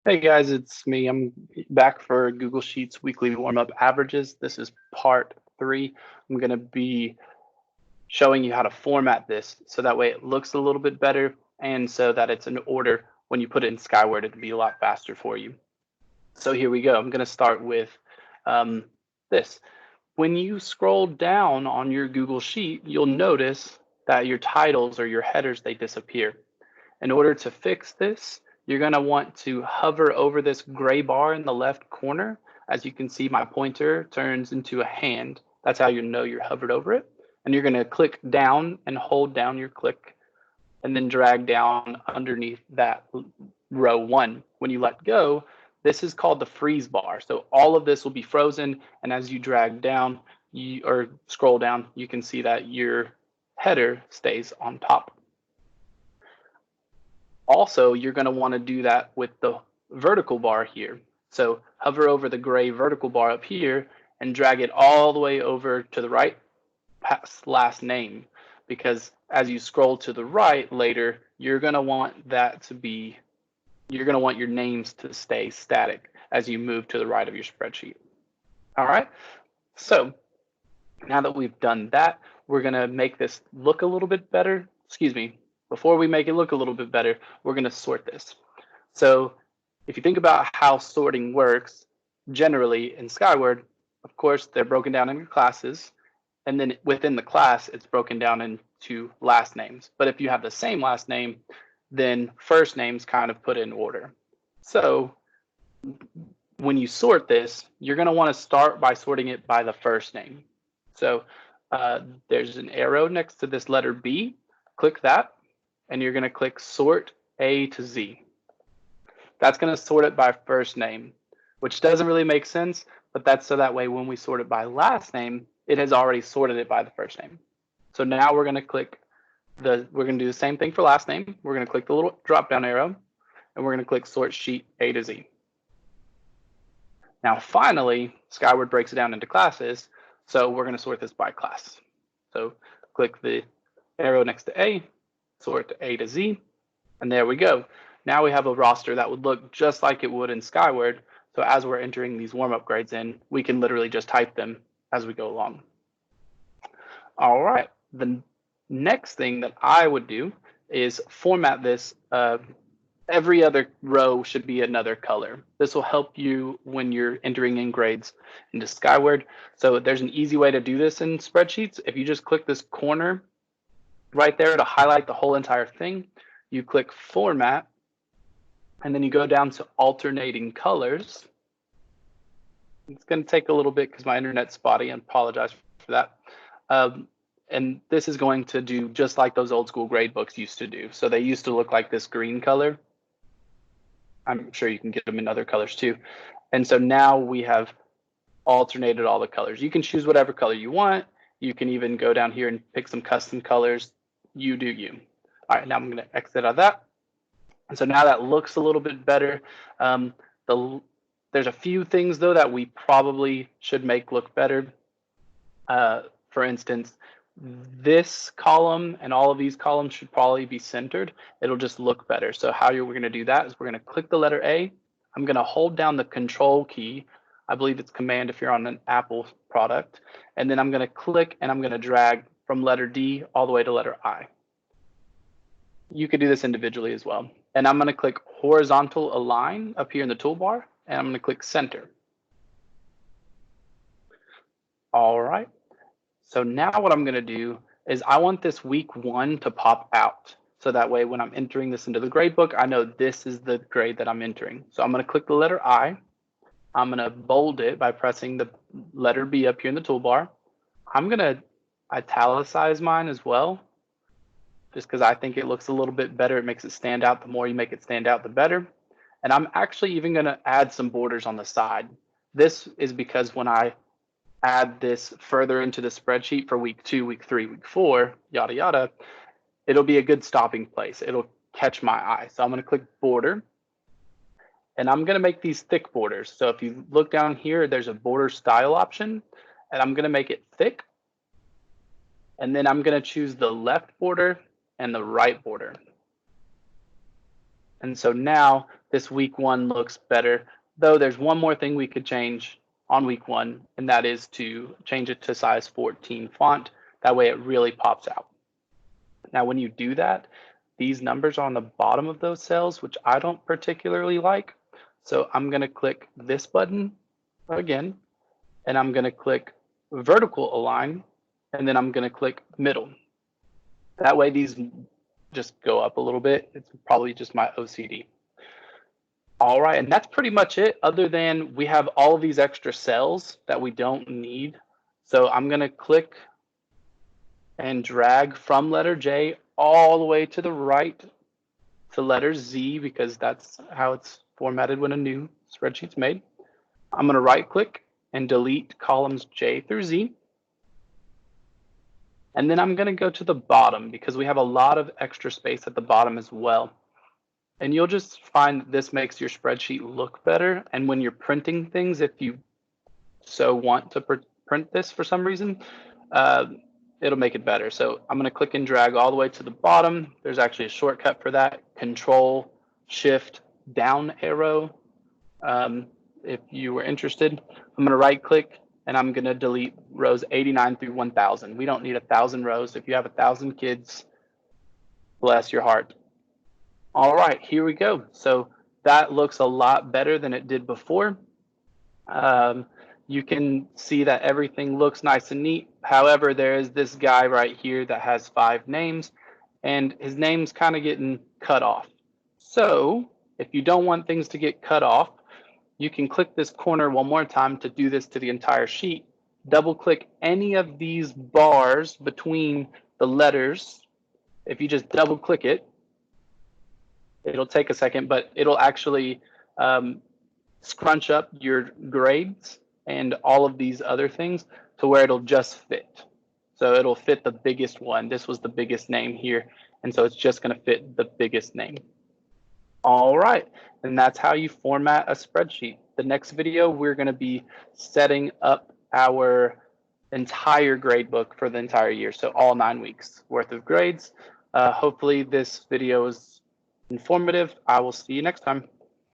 Hey guys, it's me. I'm back for Google Sheets weekly warm-up averages. This is part 3. I'm going to be showing you how to format this so that way it looks a little bit better and so that it's in order when you put it in Skyward, it'll be a lot faster for you. So here we go. I'm going to start with this. When you scroll down on your Google Sheet, you'll notice that your titles or your headers, they disappear. In order to fix this, you're going to want to hover over this gray bar in the left corner. As you can see, my pointer turns into a hand. That's how you know you're hovered over it. And you're going to click down and hold down your click and then drag down underneath that row 1. When you let go, this is called the freeze bar. So all of this will be frozen. And as you drag down or scroll down, you can see that your header stays on top. Also, you're going to want to do that with the vertical bar here. So hover over the gray vertical bar up here and drag it all the way over to the right past last name, because as you scroll to the right later, you're going to want your names to stay static as you move to the right of your spreadsheet. All right. So now that we've done that, we're going to make this look a little bit better. Excuse me. Before we make it look a little bit better, we're going to sort this. So if you think about how sorting works, generally in Skyward, of course, they're broken down into classes. And then within the class, it's broken down into last names. But if you have the same last name, then first names kind of put in order. So when you sort this, you're going to want to start by sorting it by the first name. So there's an arrow next to this letter B. Click that. And you're going to click sort A to Z. That's going to sort it by first name, which doesn't really make sense, but that's so that way when we sort it by last name, it has already sorted it by the first name. So now we're going to do the same thing for last name. We're going to click the little drop down arrow and we're going to click sort sheet A to Z. Now finally, Skyward breaks it down into classes. So we're going to sort this by class. So click the arrow next to A, sort A to Z, and there we go. Now we have a roster that would look just like it would in Skyward. So as we're entering these warm-up grades in, we can literally just type them as we go along. All right, the next thing that I would do is format this. Every other row should be another color. This will help you when you're entering in grades into Skyward. So there's an easy way to do this in spreadsheets. If you just click this corner right there to highlight the whole entire thing, you click format, and then you go down to alternating colors. It's going to take a little bit because my internet's spotty, and apologize for that. And this is going to do just like those old school grade books used to do. So they used to look like this green color. I'm sure you can get them in other colors too. And so now we have alternated all the colors. You can choose whatever color you want. You can even go down here and pick some custom colors. You do you. All right, now I'm going to exit out of that. And so now that looks a little bit better. There's a few things though that we probably should make look better. For instance, this column and all of these columns should probably be centered. It'll just look better. So how we're going to do that is we're going to click the letter A. I'm going to hold down the control key. I believe it's command if you're on an Apple product. And then I'm going to click and I'm going to drag from letter D all the way to letter I. You could do this individually as well. And I'm going to click horizontal align up here in the toolbar, and I'm going to click center. All right. So now what I'm going to do is I want this week 1 to pop out. So that way when I'm entering this into the grade book, I know this is the grade that I'm entering. So I'm going to click the letter I. I'm going to bold it by pressing the letter B up here in the toolbar. I'm going to italicize mine as well, just because I think it looks a little bit better. It makes it stand out. The more you make it stand out, the better. And I'm actually even going to add some borders on the side. This is because when I add this further into the spreadsheet for week 2, week 3, week 4, yada, yada, it'll be a good stopping place. It'll catch my eye. So I'm going to click border. And I'm going to make these thick borders. So if you look down here, there's a border style option. And I'm going to make it thick. And then I'm going to choose the left border and the right border. And so now this week 1 looks better, though there's one more thing we could change on week 1, and that is to change it to size 14 font. That way it really pops out. Now, when you do that, these numbers are on the bottom of those cells, which I don't particularly like. So I'm going to click this button again, and I'm going to click vertical align, and then I'm going to click middle. That way these just go up a little bit. It's probably just my OCD. All right, and that's pretty much it, other than we have all of these extra cells that we don't need. So I'm going to click and drag from letter J all the way to the right to letter Z, because that's how it's formatted when a new spreadsheet's made. I'm going to right click and delete columns J through Z. And then I'm going to go to the bottom because we have a lot of extra space at the bottom as well. And you'll just find that this makes your spreadsheet look better. And when you're printing things, if you so want to print this for some reason, it'll make it better. So I'm going to click and drag all the way to the bottom. There's actually a shortcut for that. Control Shift down arrow. If you were interested, I'm going to right click and I'm going to delete rows 89 through 1000. We don't need 1,000 rows. If you have 1,000 kids, bless your heart. All right, here we go. So that looks a lot better than it did before. You can see that everything looks nice and neat. However, there is this guy right here that has 5 names, and his name's kind of getting cut off. So if you don't want things to get cut off, you can click this corner one more time to do this to the entire sheet. Double click any of these bars between the letters. If you just double click it, it'll take a second, but it'll actually scrunch up your grades and all of these other things to where it'll just fit. So it'll fit the biggest one. This was the biggest name here, and so it's just going to fit the biggest name. All right, and that's how you format a spreadsheet. The next video, we're going to be setting up our entire grade book for the entire year, so all 9 weeks worth of grades. Hopefully this video is informative. I will see you next time.